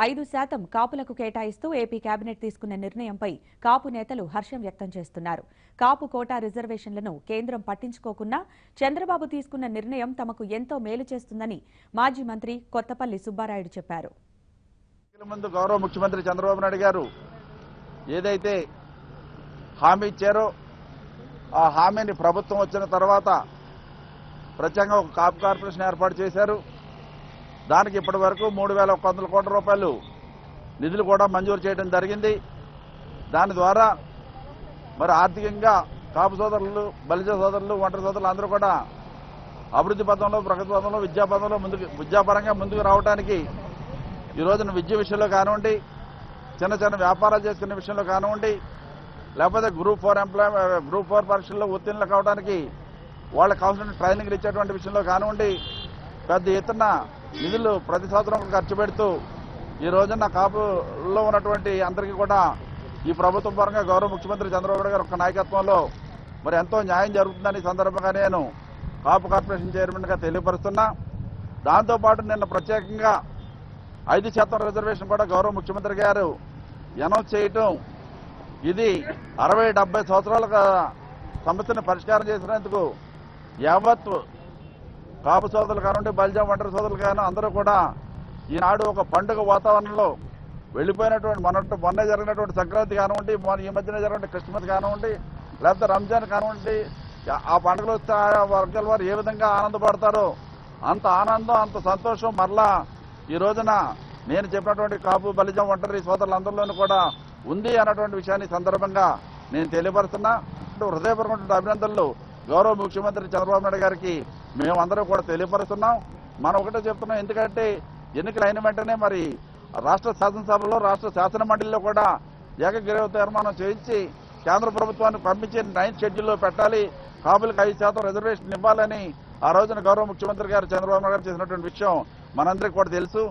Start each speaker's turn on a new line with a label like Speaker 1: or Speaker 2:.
Speaker 1: 5% కాపులకు కేటాయిస్తూ AP cabinet తీసుకున్న నిర్ణయంపై కాపు నేతలు హర్షం వ్యక్తం చేస్తున్నారు. కాపు కోటా రిజర్వేషన్లను కేంద్రం పట్టించుకోకున్నా చంద్రబాబు తీసుకున్న నిర్ణయం తమకు ఎంతో మేలు చేస్తుందని మాజీ మంత్రి కొత్తపల్లి సుబ్బారాయుడు చెప్పారు.
Speaker 2: ముందు గౌరవ ముఖ్యమంత్రి చంద్రబాబు నాయుడు గారు ఏదైతే హామీ ఇచ్చారో ఆ హామీని ప్రభుత్వం వచ్చిన తర్వాత ప్రత్యేకంగా ఒక కాపు కార్పొరేషన్ ఏర్పాటు చేశారు. దానికి ఇప్పటి వరకు 3,100 కోట్ల రూపాయలు నిధులు కూడా మంజూరు చేయడం జరిగింది. దాని ద్వారా మరి ఆర్థికంగా కాపు సోదరులు, బలిజ సోదరులు, ఒంటరి సోదరులు అందరూ కూడా అభివృద్ధి పథంలో, ప్రగతి పథంలో, విద్యాపరంగా ముందుకు రావడానికి ఈ రోజున విద్య విషయంలో కానివ్వండి, చిన్న చిన్న వ్యాపారాలు చేసుకునే విషయంలో కానివ్వండి, లేకపోతే గ్రూప్ 4 పరీక్షల్లో ఉత్తీర్ణులు కావడానికి వాళ్ళకి కావాల్సిన ట్రైనింగ్లు ఇచ్చేటువంటి విషయంలో కానివ్వండి, పెద్ద ఎత్తున నిధులు ప్రతి సంవత్సరం ఖర్చు పెడుతూ ఈ రోజున కాపులో ఉన్నటువంటి అందరికీ కూడా ఈ ప్రభుత్వం పరంగా గౌరవ ముఖ్యమంత్రి చంద్రబాబు నాయుడు గారి యొక్క నాయకత్వంలో మరి ఎంతో న్యాయం జరుగుతుందని సందర్భంగా నేను కాపు కార్పొరేషన్ చైర్మన్గా తెలియపరుస్తున్నా. దాంతోపాటు నిన్న ప్రత్యేకంగా 5% రిజర్వేషన్ కూడా గౌరవ ముఖ్యమంత్రి గారు అనౌన్స్ చేయటం, ఇది 60-70 సంవత్సరాల సమస్యను పరిష్కారం చేసినందుకు యావత్ కాపు సోదరులు కానివ్వండి, బలిజ ఒంటరి సోదరులు కానీ అందరూ కూడా ఈనాడు ఒక పండుగ వాతావరణంలో వెళ్ళిపోయినటువంటి మొన్న జరిగినటువంటి సంక్రాంతి కానివ్వండి, ఈ మధ్యన జరిగినటువంటి క్రిస్మస్ కానివ్వండి, లేకపోతే రంజాన్ కానివ్వండి, ఆ పండుగలు వస్తే ఆయా వర్గాల వారు ఏ విధంగా ఆనందపడతారో అంత ఆనందం, అంత సంతోషం మరలా ఈ రోజున నేను చెప్పినటువంటి కాపు, బలిజ, ఒంటరి సోదరులందరిలోనూ కూడా ఉంది అన్నటువంటి విషయాన్ని సందర్భంగా నేను తెలియపరుస్తున్నా. హృదయపూర్వకమైన అభినందనలు గౌరవ ముఖ్యమంత్రి చంద్రబాబు నాయుడు గారికి మేమందరూ కూడా తెలియపరుస్తున్నాం. మనం ఒకటే చెప్తున్నాం, ఎందుకంటే ఎన్నికలు అయిన వెంటనే మరి రాష్ట్ర శాసనసభలో, రాష్ట్ర శాసన మండలిలో కూడా ఏకగ్రీవ తీర్మానం చేయించి కేంద్ర ప్రభుత్వాన్ని పంపించి 9th షెడ్యూల్లో పెట్టాలి, కాపులకు 5% రిజర్వేషన్ ఇవ్వాలని ఆ రోజున గౌరవ ముఖ్యమంత్రి గారు చంద్రబాబు నాయుడు గారు చేసినటువంటి విషయం మనందరికీ కూడా తెలుసు.